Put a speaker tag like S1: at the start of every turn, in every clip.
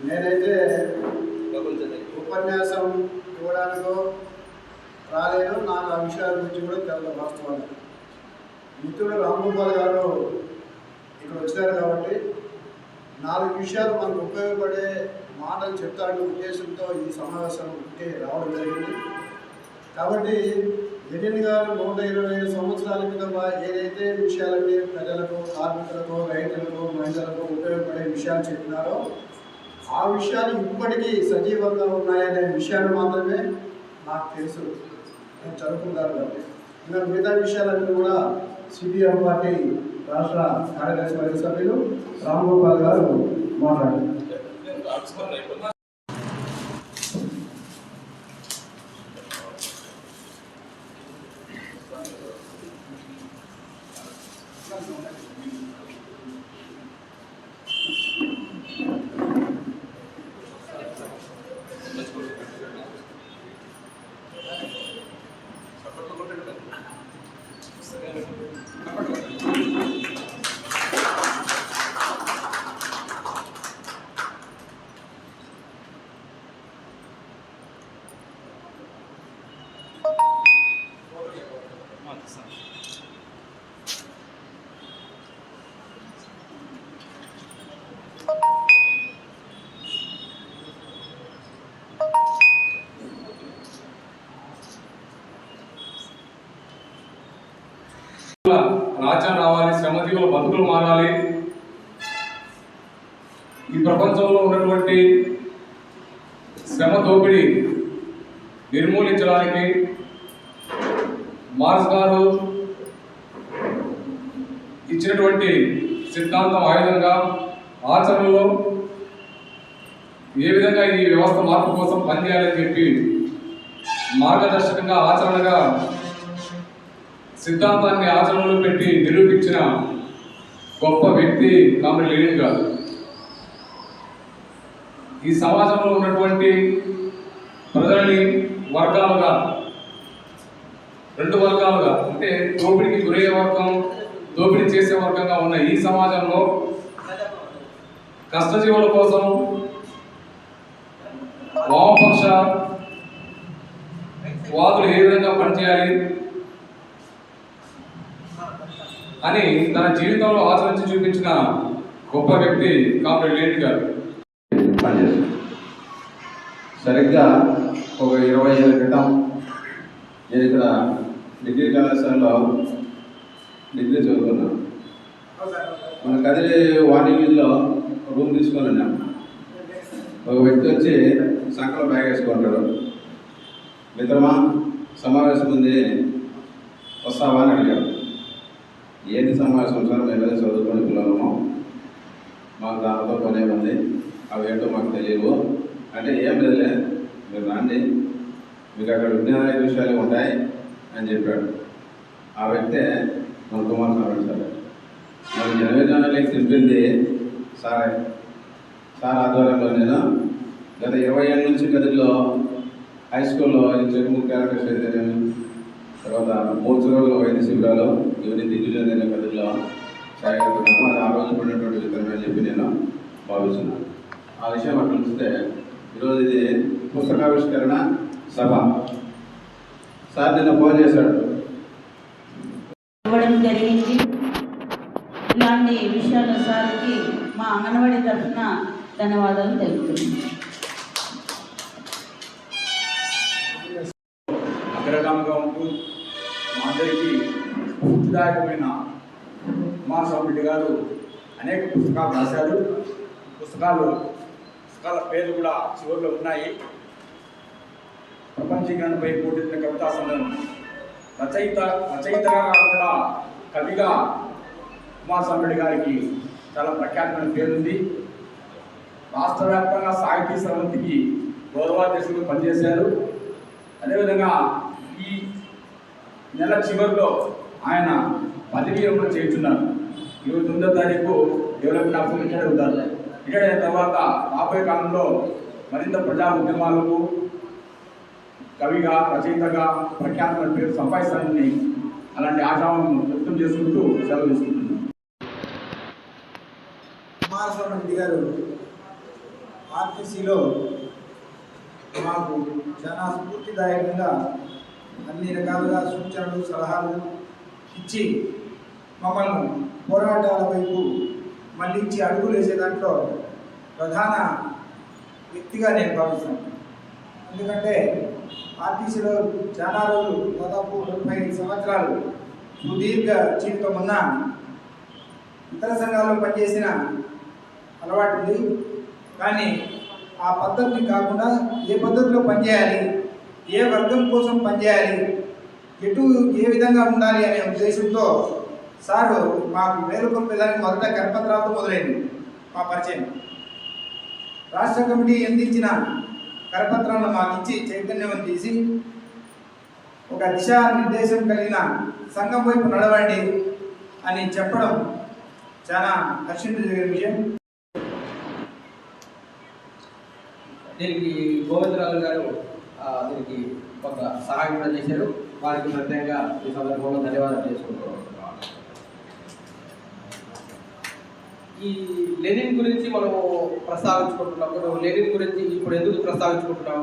S1: నేనైతే ఉపన్యాసం ఇవ్వడానికో రాలేదు. నాకు ఆ విషయాల గురించి కూడా తెలియదు వాస్తవంగా. మిత్రుడు రాంగోపాల్ గారు ఇక్కడ వచ్చారు కాబట్టి 4 విషయాలు మనకు ఉపయోగపడే మాటలు చెప్తాడని ఉద్దేశంతో ఈ సమావేశానికి రావడం జరిగింది. కాబట్టి లెనిన్ గారు 125 సంవత్సరాల క్రితం ఏదైతే విషయాలన్నీ ప్రజలకు, కార్మికులకు, రైతులకు, మహిళలకు ఉపయోగపడే విషయాలు చెప్పినారో ఆ విషయాలు ఇప్పటికీ సజీవంగా ఉన్నాయనే విషయాన్ని మాత్రమే నాకు తెలుసు. నేను చదువుకుంటాను కాబట్టి ఇంకా మిగతా విషయాలన్నీ కూడా సిపిఎం పార్టీ రాష్ట్ర కార్యదర్శి వర్గ సభ్యులు రాంగోపాల్ గారు మాట్లాడారు.
S2: రాజ్యం రావాలి, శ్రమజీవుల బతుకులు మారాలి. ఈ ప్రపంచంలో ఉన్నటువంటి శ్రమ దోపిడీ నిర్మూలించడానికి మార్క్స్ గారు ఇచ్చినటువంటి సిద్ధాంతం ఆయుధంగా ఆచరణలో ఏ విధంగా ఈ వ్యవస్థ మార్పు కోసం పనిచేయాలని చెప్పి మార్గదర్శకంగా ఆచరణగా సిద్ధాంతాన్ని ఆచరణలో పెట్టి నిరూపించిన గొప్ప వ్యక్తి కామ్రేడ్ లెనిన్ గారు. ఈ సమాజంలో ఉన్నటువంటి ప్రజలని వర్గాలుగా, 2 వర్గాలుగా, అంటే దోపిడీకి గురయ్యే వర్గం, దోపిడీ చేసే వర్గంగా ఉన్న ఈ సమాజంలో కష్టజీవుల కోసం వామపక్ష వాదులు ఏ విధంగా పనిచేయాలి అని తన జీవితంలో ఆచరించి చూపించిన గొప్ప వ్యక్తి కామ్రేడ్ లెనిన్ గారు.
S3: సరిగ్గా ఒక 20 ఏళ్ళ క్రితం నేను ఇక్కడ డిగ్రీ కళాశాలలో డిగ్రీ చదువుకున్నాను. మన కదిలి వాణిజ్యంలో రూమ్ తీసుకొని ఉన్నాం. ఒక వ్యక్తి వచ్చి సంకలో బ్యాగ్ వేసుకుంటాడు. మిత్రమా, సమావేశం ఉంది, వస్తావా అని అడిగాడు. ఏంటి సమావేశం సార్, మేము ఏదో చదువుకొని పిల్లలము, మాకు దానితో పనే ఉంది, అవి ఏంటో మాకు తెలియవు అంటే, ఏం లేదులే మీరు రండి, మీకు అక్కడ విజ్ఞాన విషయాలు ఉంటాయి అని చెప్పాడు. ఆ వ్యక్తే మన కుమార్ స్వామి సార్. మరి జన విజ్ఞానాలకి తెలిపింది సార్ ఆధ్వర్యంలో నేను గత 20 ఏళ్ళ నుంచి గదిలో హై స్కూల్లో చెరుకు క్యారెక్టర్స్ అయితే తర్వాత 3 రోజుల వైద్య శిబిరాలు ఇవన్నీ దిగ్విజయ గదిలో సాగుతున్నాము. అది ఆ రోజు పడినటువంటి విత్తనం అని చెప్పి నేను భావిస్తున్నాను. ఆ విషయం అట్లా చూస్తే ఈరోజు ఇది పుస్తకావిష్కరణ సభ. సార్ నిన్న ఫోన్ చేశాడు,
S4: ఇవ్వడం జరిగింది. ఇలాంటి విషయాలు సార్కి మా అంగన్వాడీ తరఫున ధన్యవాదాలు తెలుపుతున్నాను.
S5: అగ్రగామిగా ఉంటూ మా అందరికీ స్ఫూర్తిదాయకమైన కుమార్ స్వామి గారు అనేక పుస్తకాలు రాశారు. పుస్తకాల పేర్లు కూడా చివరిలో ఉన్నాయి. ప్రపంచీకరణపై పోటీన కవితా సంఘం రచయితగా కాకుండా కవిగా కుమార్ స్వామి గారికి చాలా ప్రఖ్యాతమైన పేరుంది. రాష్ట్ర వ్యాప్తంగా సాహితీ సమితికి గౌరవాధ్యక్షులుగా పనిచేశారు. అదేవిధంగా ఈ నెల చివరిలో ఆయన పదవీ విరమణ చేస్తున్నారు. 29వ తారీఖు డెవలప్మెంట్ ఆఫీసర్ రిటైర్డ్ అవుతారు. రిటైర్డ్ అయిన తర్వాత రాబోయే కాలంలో మరింత ప్రజా ఉద్యమాలకు కవిగా, రచయితగా ప్రఖ్యాతమైన పేరు సంపాదిస్తానని అలాంటి ఆశావాలను వ్యక్తం చేసుకుంటూ సెలవు తీసుకుంటున్నాను.
S1: కుమారస్వామి గారు
S6: ఆర్టీసీలో మాకు చాలా స్ఫూర్తిదాయకంగా అన్ని రకాలుగా సూచనలు సలహాలు ఇచ్చి మమ్మల్ని పోరాటాల వైపు మళ్ళించి అడుగులు వేసే దాంట్లో ప్రధాన వ్యక్తిగా నేను భావిస్తాను. ఎందుకంటే ఆర్టీసీలో చాలా రోజులు దాదాపు 35 సంవత్సరాలు సుదీర్ఘ జీవితం ఉన్న ఇతర సంఘాల్లో పనిచేసిన అలవాటు ఉంది. కానీ ఆ పద్ధతిని కాకుండా ఏ పద్ధతిలో పనిచేయాలి, ఏ వర్గం కోసం పనిచేయాలి, ఏ విధంగా ఉండాలి అనే ఉద్దేశంతో సారు మాకు మేలుకొల్పేదానికి మొదట కరపత్రాలతో మొదలైంది మా పరిచయం. రాష్ట్ర కమిటీ అందించిన కరపత్రాలను మాకు ఇచ్చి చైతన్యం తీసి ఒక దిశానిర్దేశం కలిగిన సంఘం వైపు నడవండి అని చెప్పడం చాలా హర్షించదగిన విషయం.
S7: దీనికి గోవిందరాజు గారు దీనికి కొంత సహాయం కూడా చేశారు. వారికి ప్రత్యేకంగా ఈ సందర్భంలో ధన్యవాదాలు చేసుకుంటున్నాం. ఈ లెనిన్ గురించి మనము ప్రస్తావించుకుంటున్నప్పుడు లెనిన్ గురించి ఇప్పుడు ఎందుకు ప్రస్తావించుకుంటున్నాం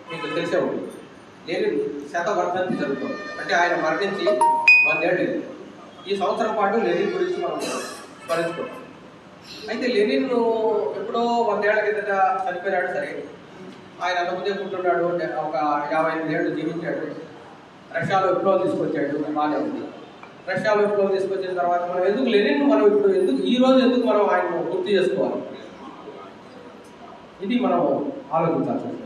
S7: మీకు తెలిసే ఉంటుంది. లెనిన్ శతవర్ధంతి జరుగుతుంది, అంటే ఆయన మరణించి 100 ఏళ్ళు. ఈ సంవత్సరం పాటు లెనిన్ గురించి మనం స్మరించుకుంటాం. అయితే లెనిన్ ఎప్పుడో 100 ఏళ్ల కిందట చనిపోయాడు. సరే, ఆయన అంతకుముందే పుట్టున్నాడు, అంటే ఒక 58 ఏళ్ళు జీవించాడు. రష్యాలో విప్లవం తీసుకొచ్చాడు, బాగానే ఉంది. రష్యాలో విప్లవం తీసుకొచ్చిన తర్వాత మనం ఎందుకు లెనిన్ మనం ఇప్పుడు ఎందుకు మనం ఆయన గుర్తు చేసుకోవాలి, ఇది మనం ఆలోచించాల్సి ఉంటుంది.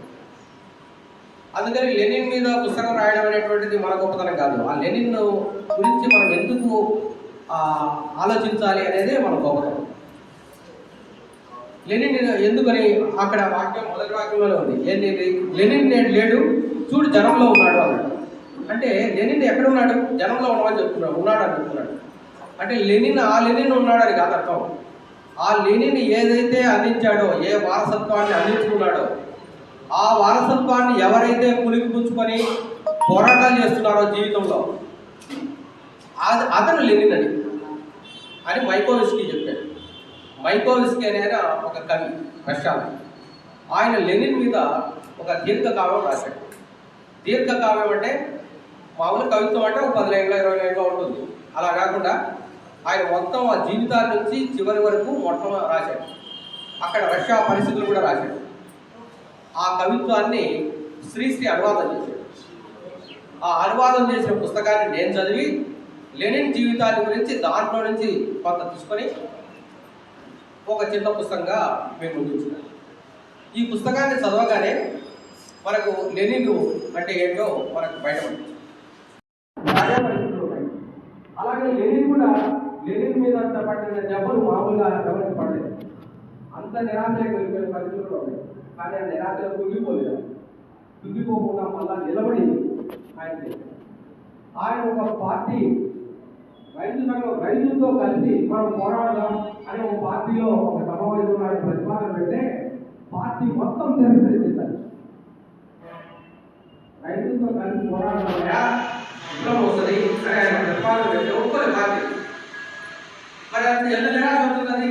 S7: అందుకని లెనిన్ మీద పుస్తకం రాయడం అనేటువంటిది మన గొప్పతనం కాదు. ఆ లెనిన్ గురించి మనం ఎందుకు ఆలోచించాలి అనేది మన గొప్పతనం. లెనిన్ ఎందుకని అక్కడ వాక్యం మొదటి వాక్యంలోనే ఉంది. ఏంటి? లెనిన్ నేడు లేడు, చూడు జనంలో ఉన్నాడు అన్నాడు. అంటే లెనిన్ ఎక్కడ ఉన్నాడు? జనంలో ఉన్నాడని చెప్తున్నాడు. అంటే ఆ లెనిన్ ఉన్నాడని కాదు అర్థం. ఆ లెనిన్ ఏదైతే అందించాడో, ఏ వారసత్వాన్ని అందించుకున్నాడో, ఆ వారసత్వాన్ని ఎవరైతే పులికిపుచ్చుకొని పోరాటాలు చేస్తున్నారో జీవితంలో, అతను లెనిన్ అని మైకోవిస్కీ చెప్పాడు. మైకోవిస్కీ అనే ఒక కవి, రష్యాలో. ఆయన లెనిన్ మీద ఒక దీర్ఘకావ్యం రాశాడు. దీర్ఘకావ్యం అంటే మామూలు కవిత్వం అంటే ఒక 10 లైన్ల 20 లైన్లో ఉంటుంది. అలా కాకుండా ఆయన మొత్తం ఆ జీవితాల నుంచి చివరి వరకు మొత్తం రాశాడు. అక్కడ రష్యా పరిస్థితులు కూడా రాశాడు. ఆ కవిత్వాన్ని శ్రీశ్రీ అనువాదం చేశాడు. ఆ అనువాదం చేసిన పుస్తకాన్ని నేను చదివి లెనిన్ జీవితాన్ని గురించి దాంట్లో నుంచి కొంత తీసుకొని ఒక చిన్న పుస్తకంగా మేము ముందుంచున్నాం. ఈ పుస్తకాన్ని చదవగానే మనకు లెనిన్ అంటే ఏంటో మనకు బయటపడుతుంది. అలాగే లెనిన్ మీద అంత పడిన దెబ్బలు మామూలుగా ఎవరికి పడలేదు. అంత నిరాశలకు వెళ్ళిపోయిన పరిస్థితులు ఉన్నాయి. కానీ ఆ నిరాశలు కుంగిపోలేదు. కుంగిపోకుండా మళ్ళా నిలబడి ఆయన ఒక పార్టీ రైతులతో కలిసి మనం పోరాడదాం అని ఒక పార్టీలో ఒక సమావేశంలో ఆయన ప్రతిపాదన పెడితే పార్టీ మొత్తం తిరస్కరించారు. రైతులతో కలిసి పోరాడడం వస్తుంది అని ఆయన ప్రతిపాదన పెడితే ఒక్కరి పార్టీ మరి అంత ఎంత నిరాశ అవుతుంది.